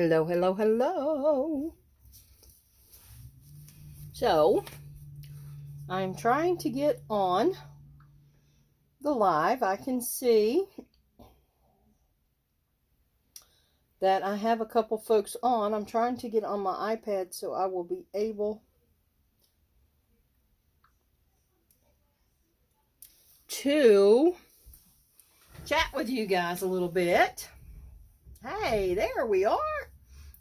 Hello, hello, hello. So, I'm trying to get on the live. I can see that I have a couple folks on. I'm trying to get on my iPad so I will be able to chat with you guys a little bit. Hey, there we are.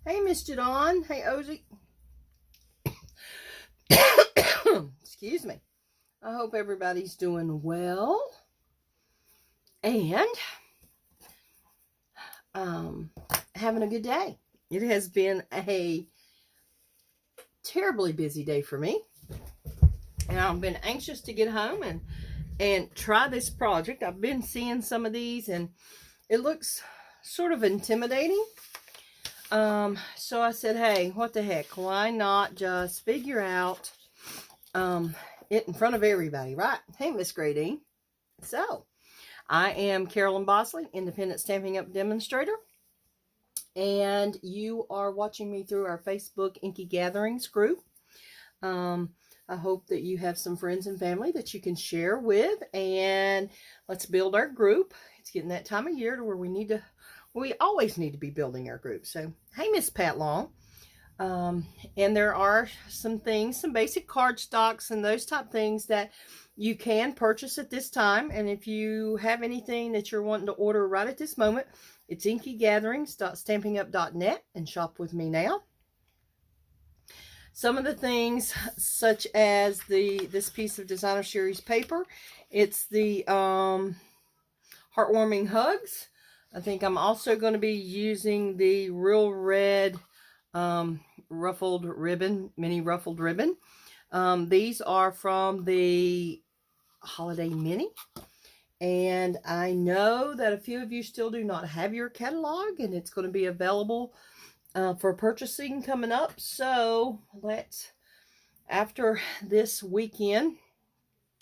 Hey, Miss Jadon. Hey, Ozzy. Excuse me. I hope everybody's doing well. And having a good day. It has been a terribly busy day for me. And I've been anxious to get home and try this project. I've been seeing some of these and it looks sort of intimidating. So I said, hey, what the heck? Why not just figure out it in front of everybody, right? Hey, Miss Gradine. So, I am Carolyn Bosley, Independent Stampin' Up Demonstrator. And you are watching me through our Facebook Inky Gatherings group. I hope that you have some friends and family that you can share with. And let's build our group. It's getting that time of year to where we always need to be building our group. So, hey, Miss Pat Long. And there are some things, some basic cardstocks and those type things that you can purchase at this time. And if you have anything that you're wanting to order right at this moment, it's inkygatherings.stampinup.net and shop with me now. Some of the things, such as this piece of designer series paper, it's the heartwarming hugs. I think I'm also going to be using the real red ruffled ribbon, mini ruffled ribbon. These are from the Holiday Mini. And I know that a few of you still do not have your catalog, and it's going to be available for purchasing coming up. So after this weekend,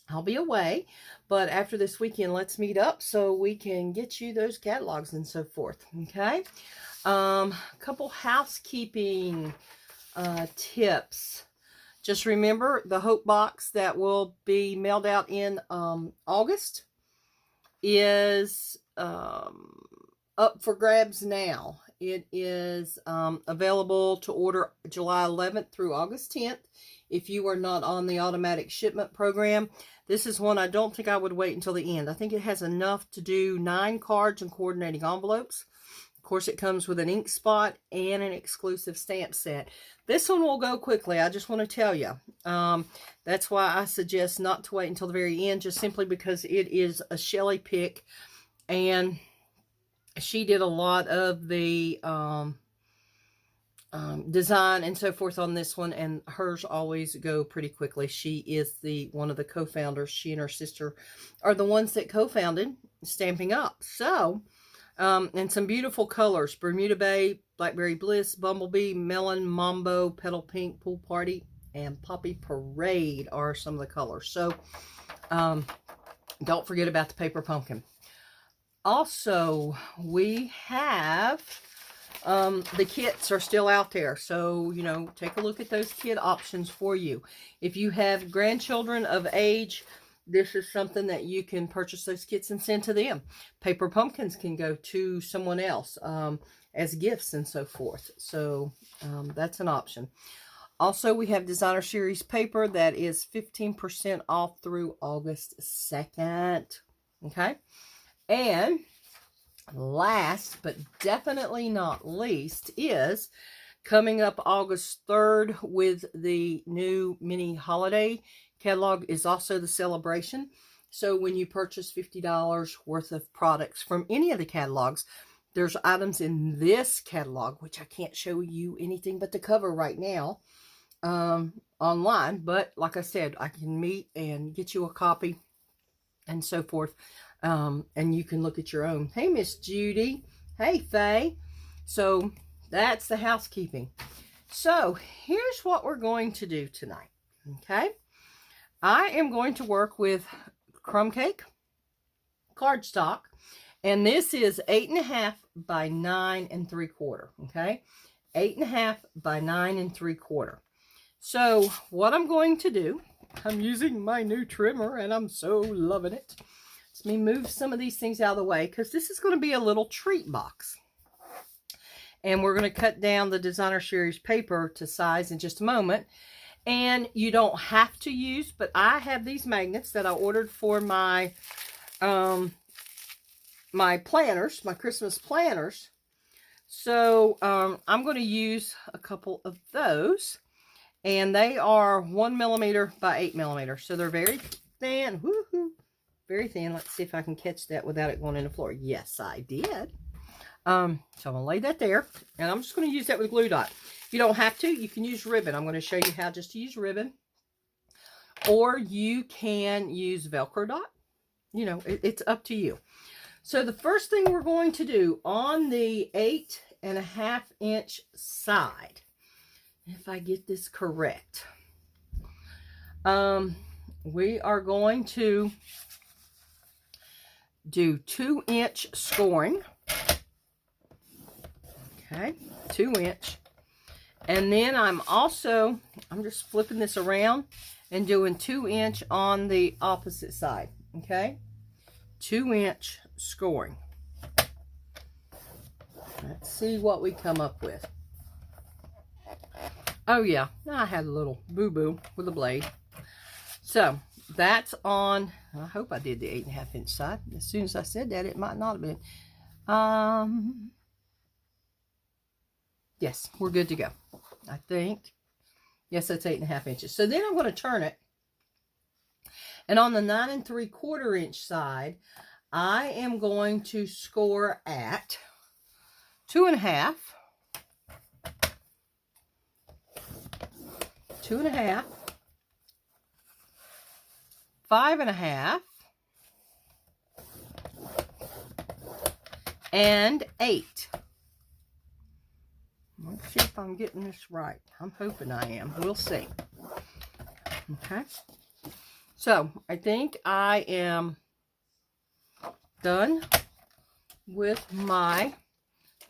I'll be away, but after this weekend, let's meet up so we can get you those catalogs and so forth. Okay. A couple housekeeping tips. Just remember the Hope Box that will be mailed out in August is up for grabs now. It is available to order July 11th through August 10th if you are not on the automatic shipment program. This is one I don't think I would wait until the end. I think it has enough to do 9 cards and coordinating envelopes. Of course, it comes with an ink spot and an exclusive stamp set. This one will go quickly. I just want to tell you. That's why I suggest not to wait until the very end, just simply because it is a Shelley pick. And she did a lot of the design and so forth on this one. And hers always go pretty quickly. She is one of the co-founders. She and her sister are the ones that co-founded Stampin' Up. So... and some beautiful colors: Bermuda Bay, Blackberry Bliss, Bumblebee, Melon, Mambo, Petal Pink, Pool Party, and Poppy Parade are some of the colors. So, don't forget about the paper pumpkin. Also, we have, the kits are still out there. So, take a look at those kit options for you. If you have grandchildren of age, this is something that you can purchase those kits and send to them. Paper pumpkins can go to someone else as gifts and so forth. So that's an option. Also, we have designer series paper that is 15% off through August 2nd. Okay. And last but definitely not least is coming up August 3rd with the new mini holiday catalog is also the celebration. So when you purchase $50 worth of products from any of the catalogs, there's items in this catalog, which I can't show you anything but the cover right now online. But like I said, I can meet and get you a copy and so forth. And you can look at your own. Hey, Miss Judy. Hey, Faye. So that's the housekeeping. So here's what we're going to do tonight. Okay. I am going to work with crumb cake cardstock, and this is 8.5 by 9 3/4. Okay, 8 1/2 by 9 3/4. So what I'm going to do, I'm using my new trimmer and I'm so loving it. Let me move some of these things out of the way because this is going to be a little treat box. And we're going to cut down the designer series paper to size in just a moment. And you don't have to use, but I have these magnets that I ordered for my my planners, my Christmas planners. So I'm going to use a couple of those. And they are 1 millimeter by 8 millimeters. So they're very thin. Woohoo! Very thin. Let's see if I can catch that without it going in the floor. Yes, I did. So I'm going to lay that there. And I'm just going to use that with glue dot. You don't have to. You can use ribbon. I'm going to show you how just to use ribbon. Or you can use Velcro dot. You know, it's up to you. So the first thing we're going to do on the 8 1/2 inch side, if I get this correct, we are going to do 2-inch scoring. Okay, 2 inch. And then I'm just flipping this around and doing 2 inch on the opposite side. Okay, 2 inch scoring. Let's see what we come up with. Oh yeah, I had a little boo-boo with a blade. So that's on, I hope I did the 8 1/2 inch side. As soon as I said that, it might not have been. Yes, we're good to go. I think. Yes, that's 8 1/2 inches. So then I'm going to turn it. And on the 9 3/4 inch side, I am going to score at 2 1/2, 2 1/2, 5 1/2, and 8. Let's see if I'm getting this right. I'm hoping I am. We'll see. Okay. So I think I am done with my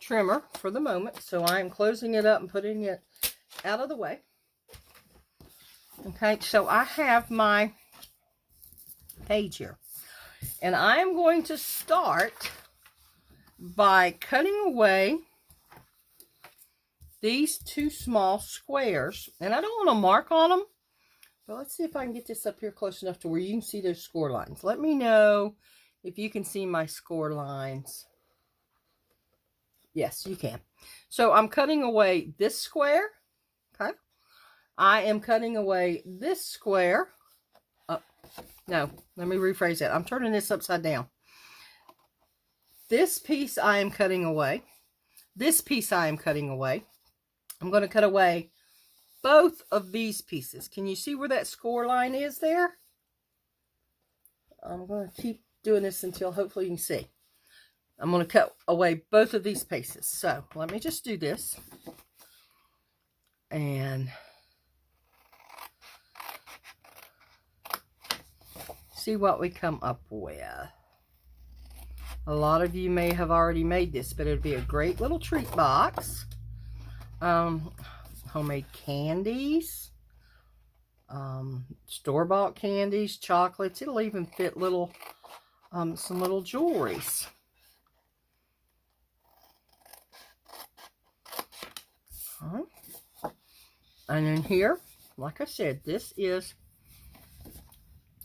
trimmer for the moment. So I'm closing it up and putting it out of the way. Okay, so I have my page here. And I am going to start by cutting away these 2 small squares. And I don't want to mark on them. But let's see if I can get this up here close enough to where you can see those score lines. Let me know if you can see my score lines. Yes, you can. So I'm cutting away this square. Okay. I am cutting away this square. No, let me rephrase that. I'm turning this upside down. This piece I am cutting away. This piece I am cutting away. I'm going to cut away both of these pieces. Can you see where that score line is there? I'm going to keep doing this until hopefully you can see. I'm going to cut away both of these pieces. So let me just do this. And see what we come up with. A lot of you may have already made this, but it would be a great little treat box. Homemade candies, store-bought candies, chocolates. It'll even fit little, some little jewelries. And in here, like I said, this is,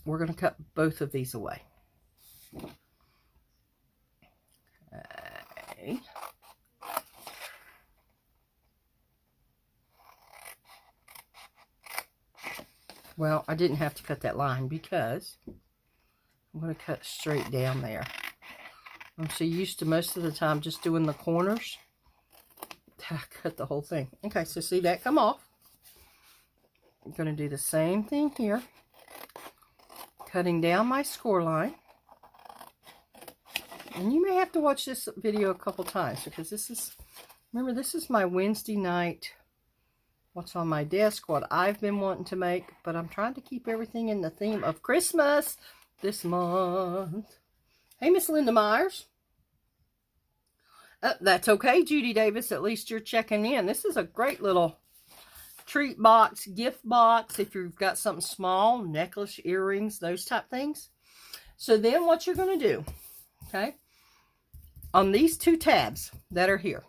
we're going to cut both of these away. Okay. Well, I didn't have to cut that line because I'm going to cut straight down there. I'm so used to most of the time just doing the corners. I cut the whole thing. Okay, so see that come off. I'm going to do the same thing here. Cutting down my score line. And you may have to watch this video a couple times because this is, remember, this is my Wednesday night, what's on my desk, what I've been wanting to make, but I'm trying to keep everything in the theme of Christmas this month. Hey, Miss Linda Myers. That's okay, Judy Davis. At least you're checking in. This is a great little treat box, gift box, if you've got something small, necklace, earrings, those type things. So then what you're going to do, okay, on these two tabs that are here,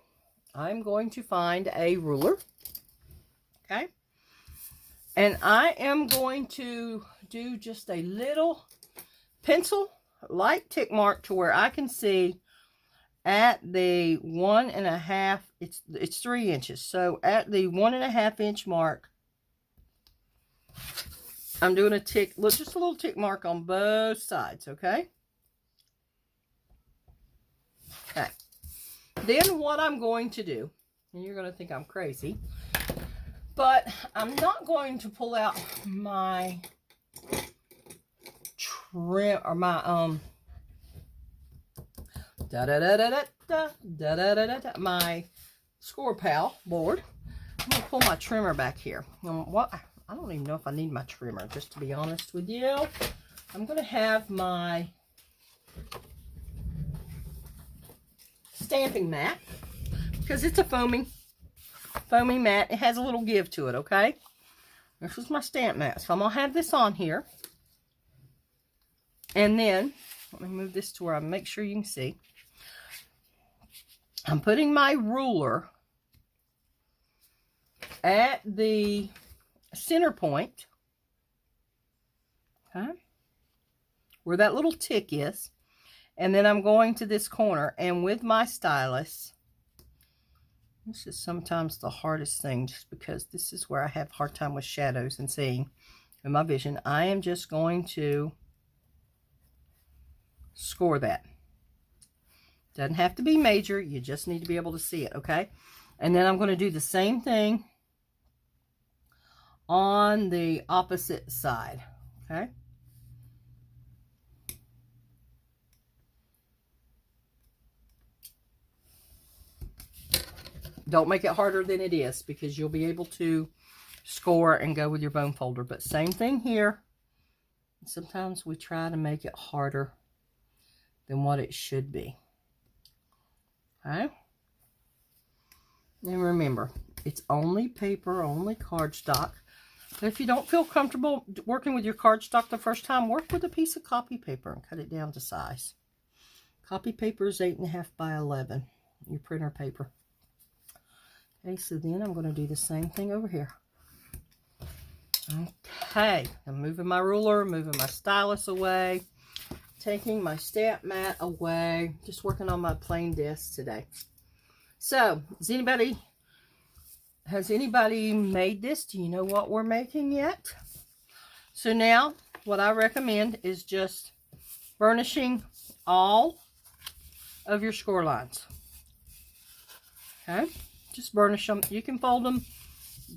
I'm going to find a ruler, okay, and I am going to do just a little pencil light tick mark to where I can see at the 1.5, it's 3 inches. So at the 1.5 inch mark, I'm doing a tick, just a little tick mark on both sides, okay? Okay. Then what I'm going to do, and you're going to think I'm crazy, but I'm not going to pull out my trim, or my, my Score Pal board. I'm going to pull my trimmer back here. What? I don't even know if I need my trimmer, just to be honest with you. I'm going to have my stamping mat, because it's a foamy mat. It has a little give to it, okay? This is my stamp mat. So I'm going to have this on here. And then, let me move this to where I make sure you can see. I'm putting my ruler at the center point, okay, where that little tick is, and then I'm going to this corner, and with my stylus, this is sometimes the hardest thing, just because this is where I have a hard time with shadows and seeing in my vision. I am just going to score that. Doesn't have to be major, you just need to be able to see it, okay? And then I'm going to do the same thing on the opposite side, okay? Don't make it harder than it is, because you'll be able to score and go with your bone folder. But same thing here. Sometimes we try to make it harder than what it should be. Okay? And remember, it's only paper, only cardstock. But if you don't feel comfortable working with your cardstock the first time, work with a piece of copy paper and cut it down to size. Copy paper is 8.5 by 11, your printer paper. Okay, so then I'm going to do the same thing over here. Okay, I'm moving my ruler, moving my stylus away, taking my stamp mat away, just working on my plain desk today. So, has anybody made this? Do you know what we're making yet? So now, what I recommend is just burnishing all of your score lines. Okay, just burnish them. You can fold them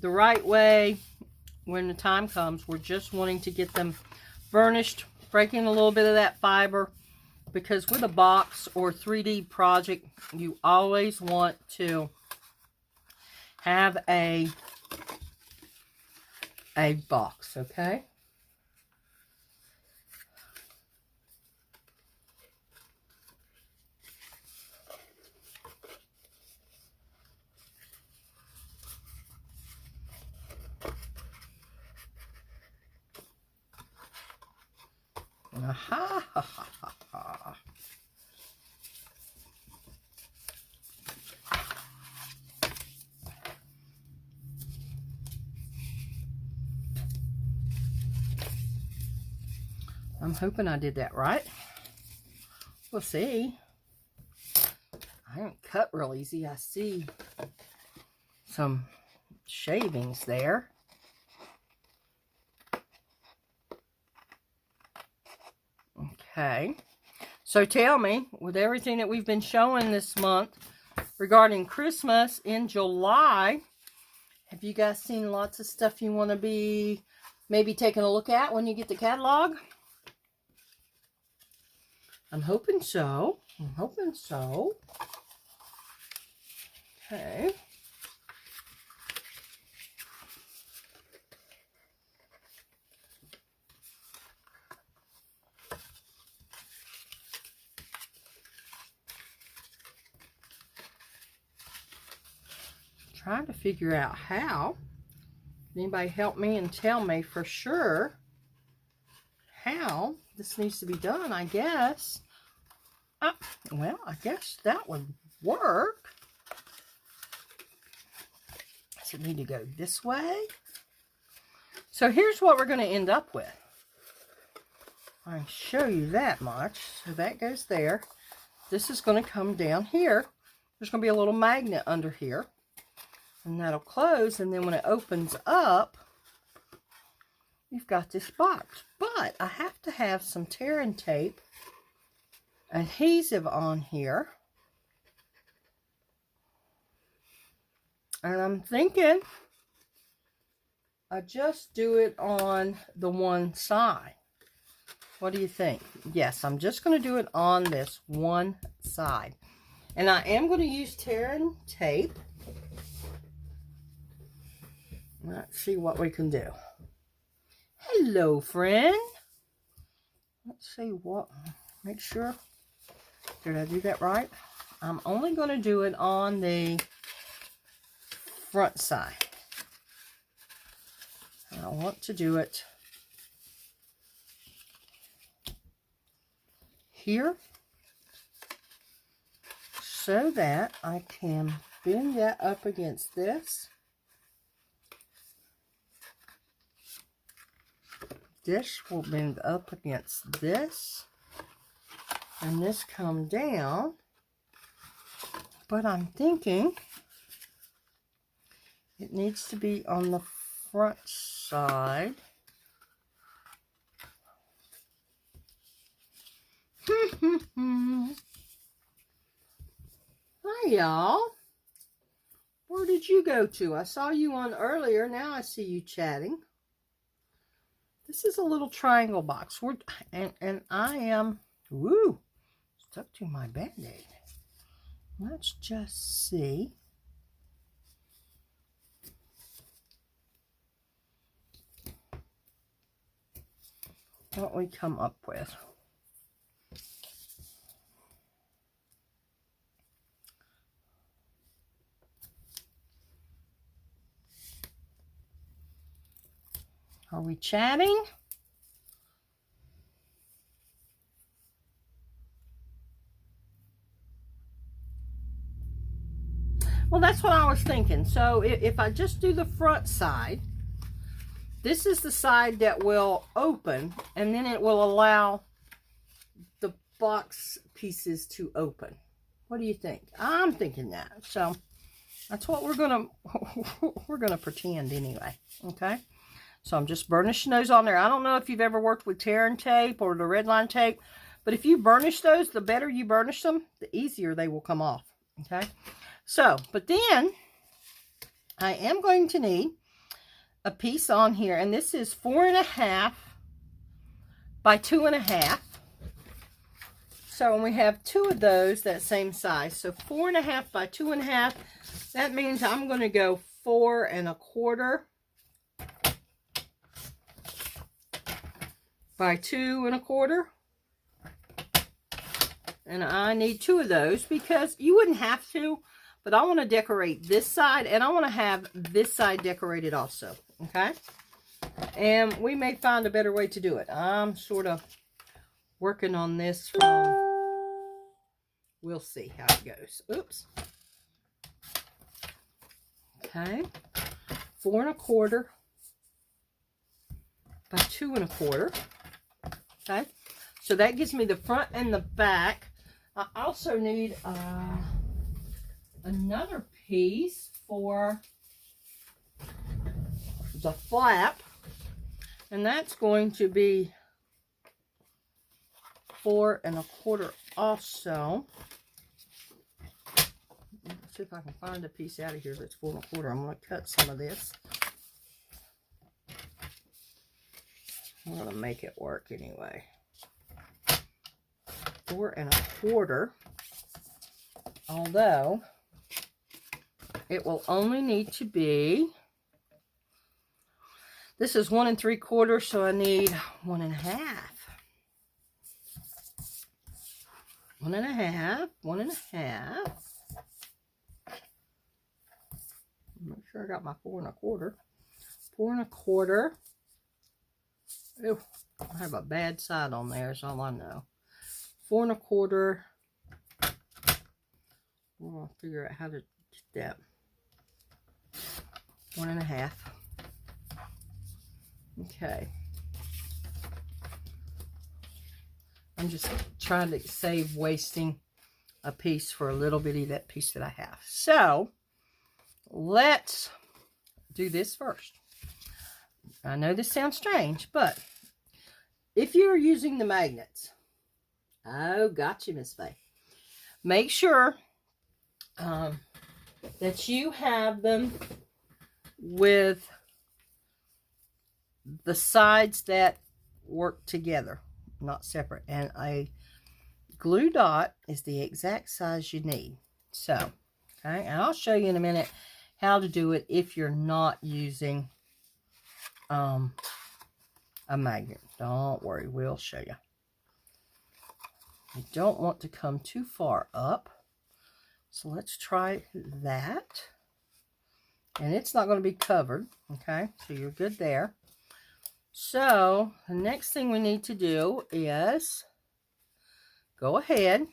the right way when the time comes. We're just wanting to get them burnished, breaking a little bit of that fiber, because with a box or 3D project, you always want to have a box, okay? Aha, ha, ha, ha, ha. I'm hoping I did that right. We'll see. I don't cut real easy. I see some shavings there. Okay. So tell me, with everything that we've been showing this month regarding Christmas in July, have you guys seen lots of stuff you want to be maybe taking a look at when you get the catalog? I'm hoping so. I'm hoping so. Okay. trying to figure out how. Anybody help me and tell me for sure how this needs to be done, I guess. Well, I guess that would work. Does it need to go this way? So here's what we're going to end up with. I show you that much. So that goes there. This is going to come down here. There's going to be a little magnet under here. And that'll close. And then when it opens up, you've got this box. But I have to have some tear and tape adhesive on here. And I'm thinking I just do it on the one side. What do you think? Yes, I'm just going to do it on this one side. And I am going to use tear and tape. Let's see what we can do. Hello, friend. Let's see what, make sure. Did I do that right? I'm only going to do it on the front side. And I want to do it here so that I can bend that up against this. This will bend up against this. And this come down. But I'm thinking it needs to be on the front side. Hi, y'all. Where did you go to? I saw you on earlier. Now I see you chatting. This is a little triangle box. And I am, woo, stuck to my Band-Aid. Let's just see. What we come up with. Are we chatting? Well, that's what I was thinking. So if I just do the front side, this is the side that will open, and then it will allow the box pieces to open. What do you think? I'm thinking that. So that's what we're gonna pretend anyway. Okay. So I'm just burnishing those on there. I don't know if you've ever worked with tear and tape or the red line tape, but if you burnish those, the better you burnish them, the easier they will come off. Okay. So, but then I am going to need a piece on here, and this is 4.5 by 2.5. So, and we have two of those that same size. So 4.5 by 2.5. That means I'm going to go 4.25 by 2.25. And I need two of those because you wouldn't have to, but I want to decorate this side, and I want to have this side decorated also. Okay? And we may find a better way to do it. I'm sort of working on this from, we'll see how it goes. Oops. Okay. 4.25 by 2.25. Okay. So that gives me the front and the back. I also need another piece for the flap, and that's going to be 4.25 also. Let's see if I can find a piece out of here that's 4.25. I'm going to cut some of this. I'm going to make it work anyway. 4.25, although it will only need to be, this is 1 3/4, so I need 1.5. 1.5, 1.5, Make sure I got my 4 1/4. 4 1/4. Oh, I have a bad side on there, is all I know. 4 1/4. We'll figure out how to get that. 1 1/2. Okay. I'm just trying to save wasting a piece for a little bitty that piece that I have. So let's do this first. I know this sounds strange, but if you're using the magnets, oh, gotcha, Miss Faye. Make sure that you have them with the sides that work together, not separate. And a glue dot is the exact size you need. So, okay, and I'll show you in a minute how to do it if you're not using a magnet. Don't worry, we'll show you. You don't want to come too far up. So let's try that. And it's not going to be covered, okay? So you're good there. So the next thing we need to do is go ahead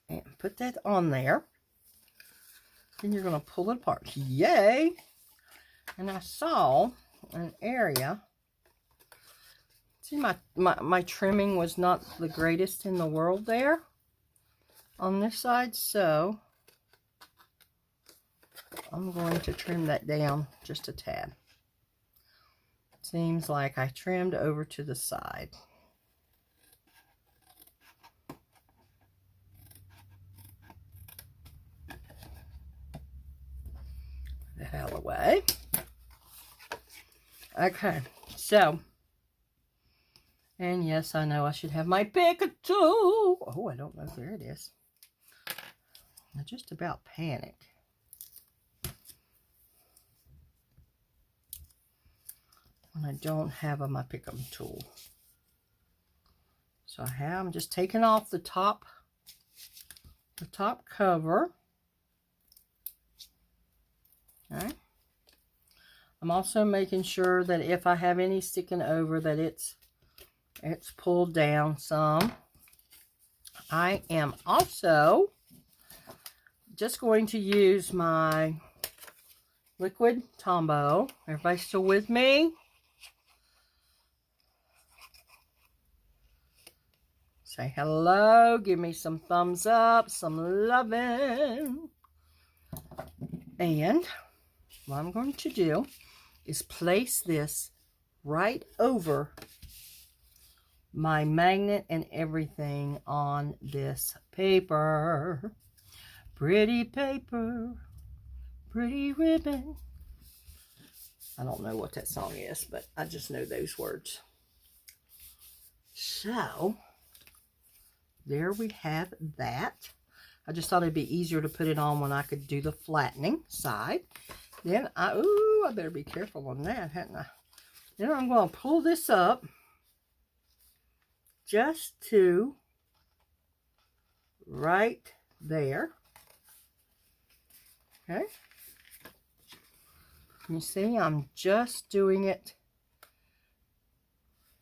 and put that on there. Then you're going to pull it apart. Yay! And I saw an area. See, my trimming was not the greatest in the world there on this side, so I'm going to trim that down just a tad. Seems like I trimmed over to the side. The hell away. Okay, so, and yes, I know I should have my picker tool. Oh, I don't know. There it is. I just about panicked. When I don't have my pick-up tool. So I'm just taking off the top cover. Okay. I'm also making sure that if I have any sticking over, that it's pulled down some. I am also just going to use my liquid Tombow. Everybody still with me? Say hello. Give me some thumbs up, some loving. And what I'm going to do is place this right over my magnet and everything on this paper. Pretty paper, pretty ribbon. I don't know what that song is, but I just know those words. So, there we have that. I just thought it'd be easier to put it on when I could do the flattening side. Then I better be careful on that, hadn't I? Then I'm going to pull this up just to right there. Okay. You see, I'm just doing it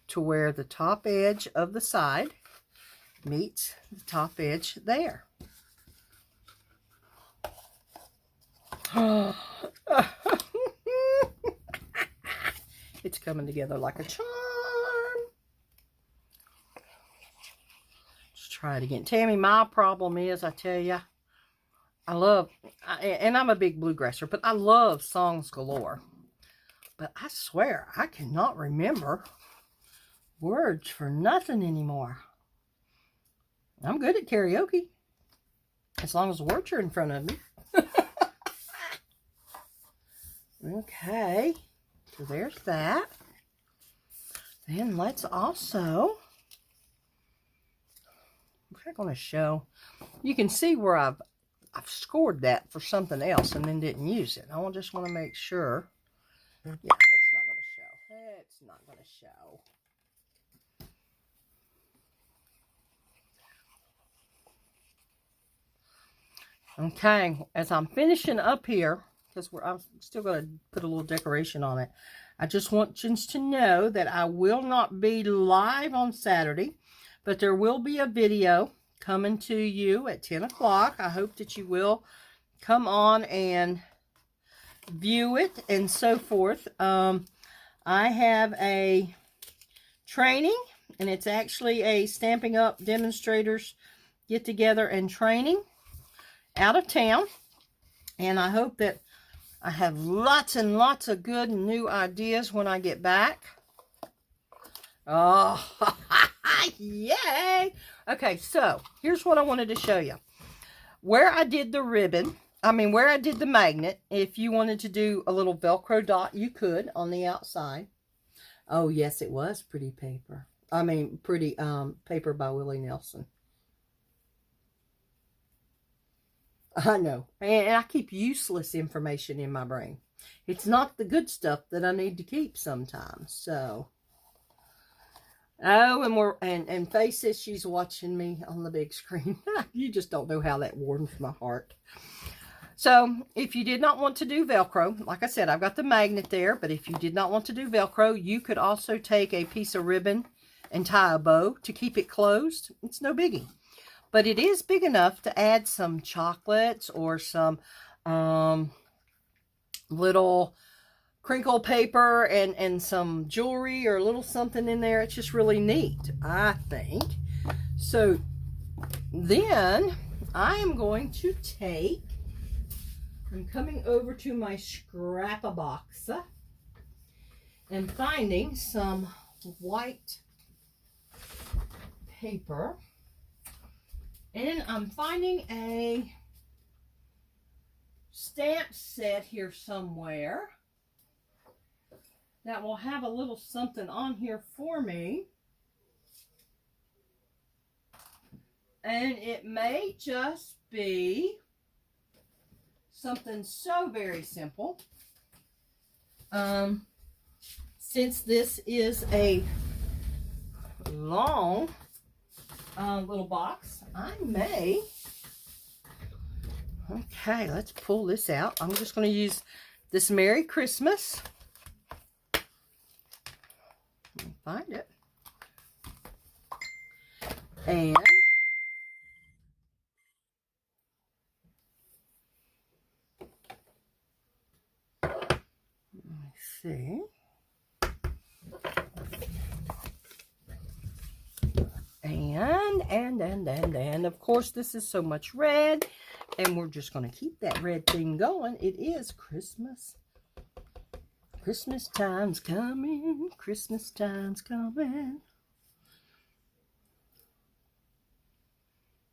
to where the top edge of the side meets the top edge there. It's coming together like a charm. Let's try it again. Tammy, my problem is, I tell you, and I'm a big bluegrasser, but I love songs galore. But I swear, I cannot remember words for nothing anymore. I'm good at karaoke, as long as the words are in front of me. Okay, so there's that. Then let's also, I'm going to show, you can see where I've scored that for something else and then didn't use it. I just want to make sure. Yeah, it's not going to show. It's not going to show. Okay, as I'm finishing up here, because I'm still going to put a little decoration on it, I just want you to know that I will not be live on Saturday, but there will be a video coming to you at 10 o'clock. I hope that you will come on and view it and so forth. I have a training, and it's actually a Stampin' Up demonstrators get together and training out of town, and I hope that I have lots and lots of good new ideas when I get back. Oh, yay! Okay, so here's what I wanted to show you. Where I did the ribbon, where I did the magnet, if you wanted to do a little Velcro dot, you could on the outside. Oh, yes, it was pretty paper. Pretty paper by Willie Nelson. I know. And I keep useless information in my brain. It's not the good stuff that I need to keep sometimes. So. Oh, and Faye says she's watching me on the big screen. You just don't know how that warms my heart. So, if you did not want to do Velcro, like I said, I've got the magnet there, but if you did not want to do Velcro, you could also take a piece of ribbon and tie a bow to keep it closed. It's no biggie. But it is big enough to add some chocolates or some little crinkle paper and some jewelry or a little something in there. It's just really neat, I think. So then I am going to I'm coming over to my scrap-a-box and finding some white paper. And I'm finding a stamp set here somewhere that will have a little something on here for me. And it may just be something so very simple. Since this is a long little box, I may. Okay, let's pull this out. I'm just going to use this Merry Christmas. Let me find it. And let's see. And of course, this is so much red, and we're just going to keep that red thing going. It is Christmas. Christmas time's coming. Christmas time's coming.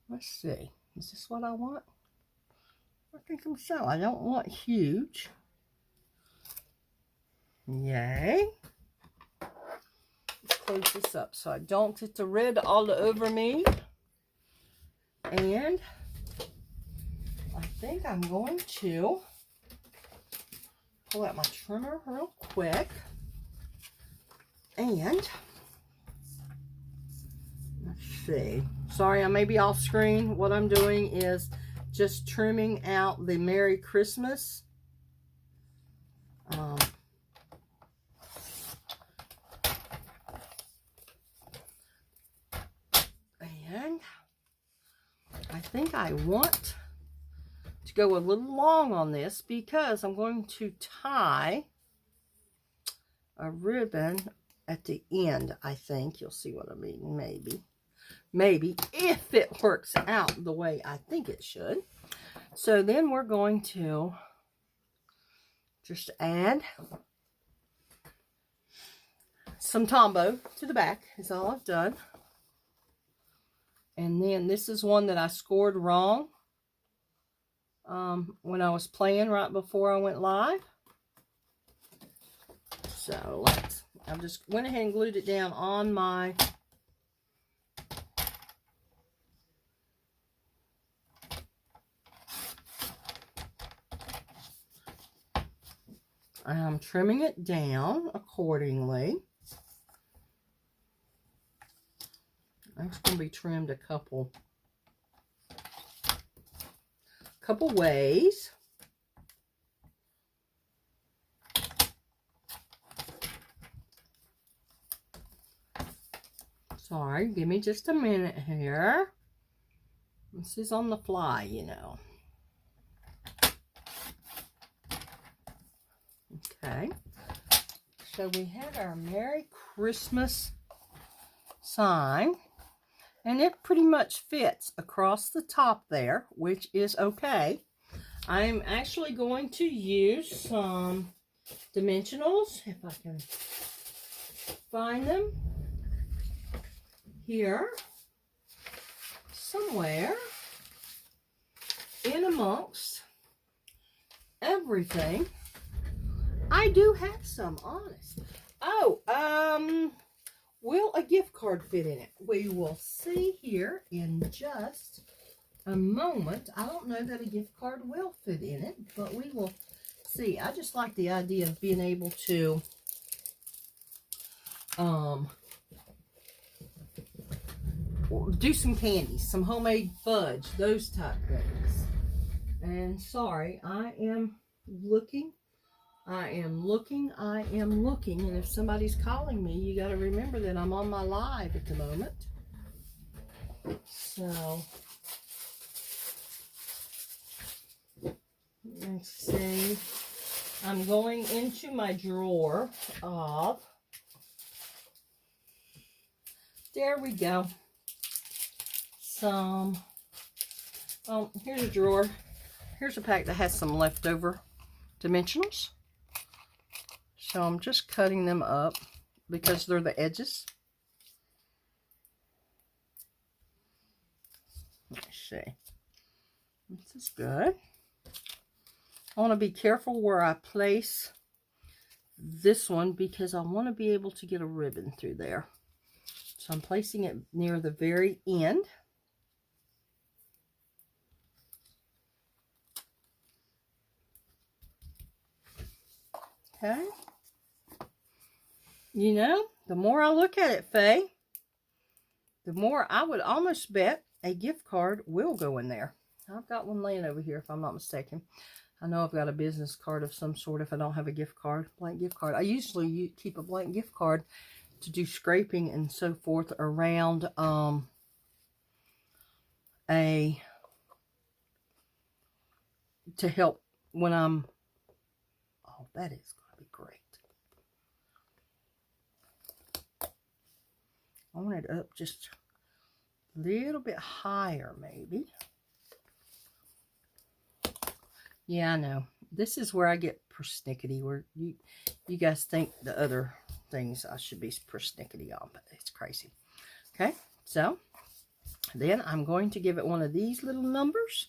Let's see. Is this what I want? I think so. I don't want huge. Yay. Let's close this up so I don't get the red all over me. And I think I'm going to pull out my trimmer real quick. And let's see. Sorry, I may be off screen. What I'm doing is just trimming out the Merry Christmas. And I think I want to go a little long on this because I'm going to tie a ribbon at the end. I think you'll see what I mean. Maybe if it works out the way I think it should. So then we're going to just add some Tombow to the back is all I've done. And then this is one that I scored wrong when I was playing right before I went live. So I just went ahead and glued it down on my I'm trimming it down accordingly. It's going to be trimmed a couple couple ways. Sorry, give me just a minute here. This is on the fly, you know. Okay. So we have our Merry Christmas sign. And it pretty much fits across the top there, which is okay. I'm actually going to use some dimensionals, if I can find them, here, somewhere, in amongst everything. I do have some, honest. Oh, will a gift card fit in it? We will see here in just a moment. I don't know that a gift card will fit in it, but we will see. I just like the idea of being able to do some candies, some homemade fudge, those type things. And sorry, I am looking. And if somebody's calling me, you got to remember that I'm on my live at the moment. So, let's see. I'm going into my drawer of, there we go. Some, here's a drawer. Here's a pack that has some leftover dimensionals. So I'm just cutting them up because they're the edges. Let's see. This is good. I want to be careful where I place this one because I want to be able to get a ribbon through there. So I'm placing it near the very end. Okay. You know, the more I look at it, Faye, the more I would almost bet a gift card will go in there. I've got one laying over here, if I'm not mistaken. I know I've got a business card of some sort if I don't have a gift card, blank gift card. I usually keep a blank gift card to do scraping and so forth around to help when I'm, oh, that is going to be great. I want it up just a little bit higher, maybe. Yeah, I know. This is where I get persnickety, where you guys think the other things I should be persnickety on, but it's crazy. Okay, so then I'm going to give it one of these little numbers.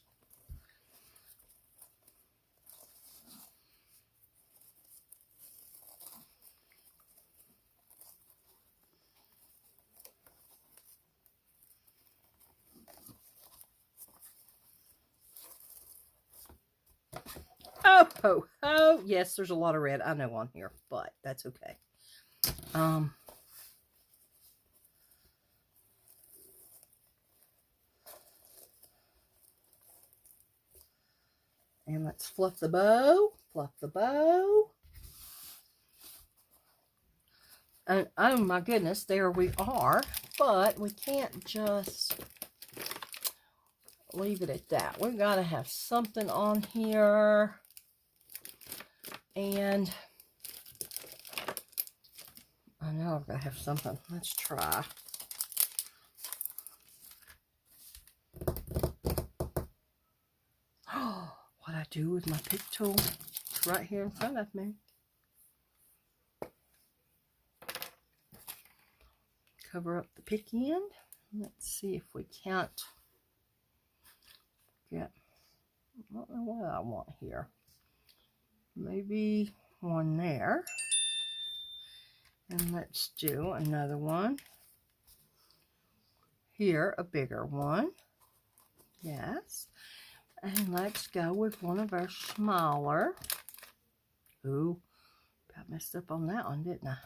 Oh, yes, there's a lot of red, I know, on here, but that's okay. And let's fluff the bow, And oh my goodness, there we are, but we can't just leave it at that. We've got to have something on here. And I know I've got to have something. Let's try. What I do with my pick tool? It's right here in front of me. Cover up the pick end. Let's see if we can't get, I don't know what I want here. Maybe one there. And let's do another one. Here, a bigger one. Yes. And let's go with one of our smaller. Ooh, got messed up on that one, didn't I?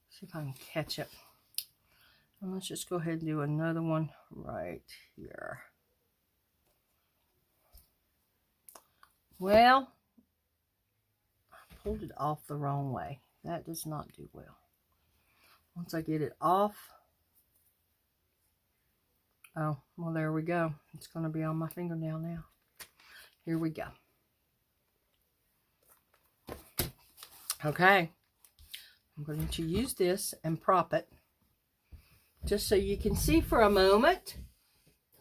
See if I can catch it. And let's just go ahead and do another one right here. Well, I pulled it off the wrong way. That does not do well. Once I get it off. Oh, well, there we go. It's going to be on my fingernail now. Here we go. Okay. I'm going to use this and prop it just so you can see for a moment.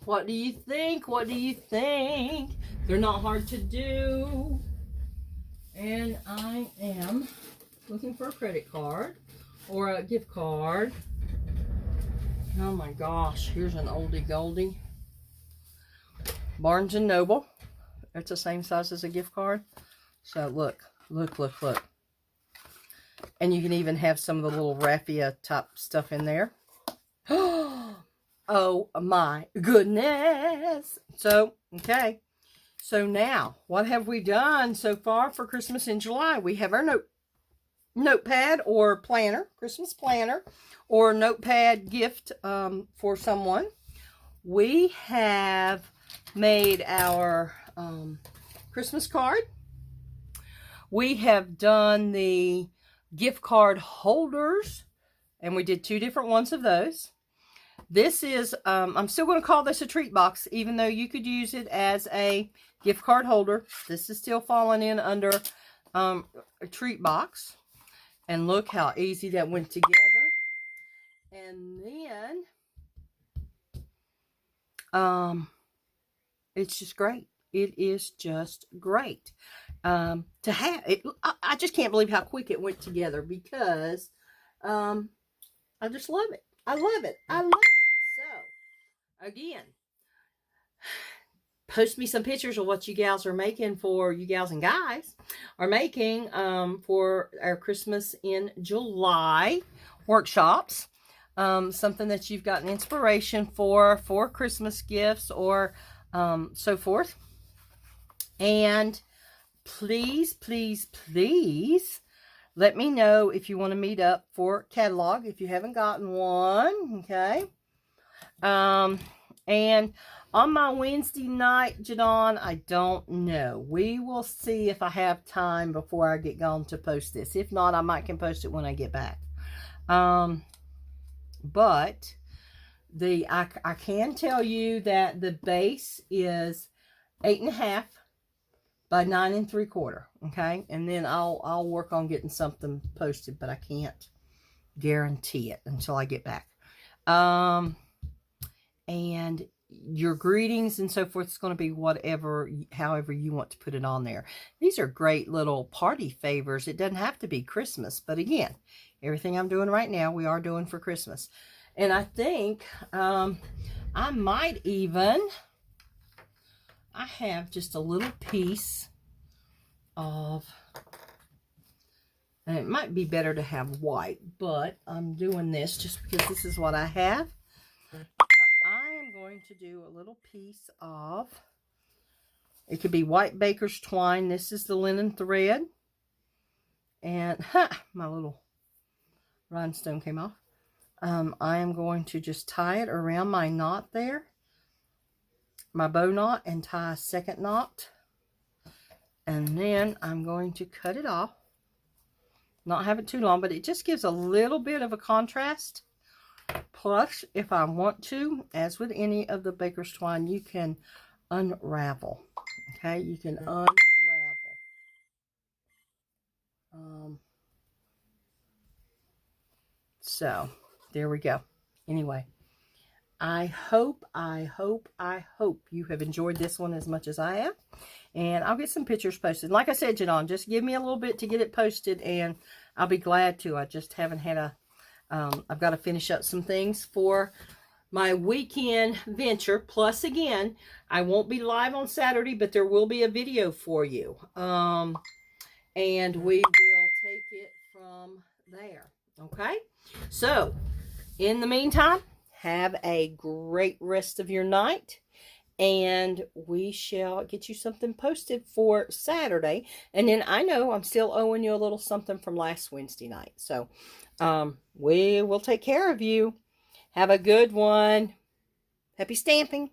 What do you think? What do you think? They're not hard to do. And I am looking for a credit card or a gift card. Oh my gosh, here's an oldie goldie. Barnes & Noble. It's the same size as a gift card. So look, look, look, look. And you can even have some of the little raffia type stuff in there. Oh my goodness. So, okay. So now, what have we done so far for Christmas in July? We have our notepad or planner, Christmas planner, or notepad gift for someone. We have made our Christmas card. We have done the gift card holders, and we did 2 different ones of those. This is, I'm still going to call this a treat box, even though you could use it as a gift card holder. This is still falling in under a treat box. And look how easy that went together. And then, it's just great. It is just great. To have it, I just can't believe how quick it went together because, I just love it. I love it. I love it. So, again, post me some pictures of what you gals are making for, you gals and guys are making for our Christmas in July workshops. Something that you've gotten inspiration for Christmas gifts or so forth. And please, please, please let me know if you want to meet up for catalog if you haven't gotten one. Okay. And on my Wednesday night, Jadon, I don't know. We will see if I have time before I get gone to post this. If not, I might can post it when I get back. But I can tell you that the base is 8.5 by 9 3/4. Okay, and then I'll work on getting something posted, but I can't guarantee it until I get back. And your greetings and so forth is going to be however you want to put it on there. These are great little party favors. It doesn't have to be Christmas, but again, everything I'm doing right now, we are doing for Christmas. And I think I might even, I have just a little piece of, and it might be better to have white, but I'm doing this just because this is what I have. To do a little piece of, it could be white baker's twine. This is the linen thread, and my little rhinestone came off. I am going to just tie it around my knot there, my bow knot, and tie a second knot, and then I'm going to cut it off, not have it too long, but it just gives a little bit of a contrast. Plus, if I want to, as with any of the baker's twine, you can unravel. Okay, you can unravel. So, there we go. Anyway, I hope you have enjoyed this one as much as I have. And I'll get some pictures posted. Like I said, Jadon, just give me a little bit to get it posted, and I'll be glad to. I just haven't had a I've got to finish up some things for my weekend venture. Plus, again, I won't be live on Saturday, but there will be a video for you. And we will take it from there. Okay? So, in the meantime, have a great rest of your night. And we shall get you something posted for Saturday. And then I know I'm still owing you a little something from last Wednesday night. So, we will take care of you. Have a good one. Happy stamping.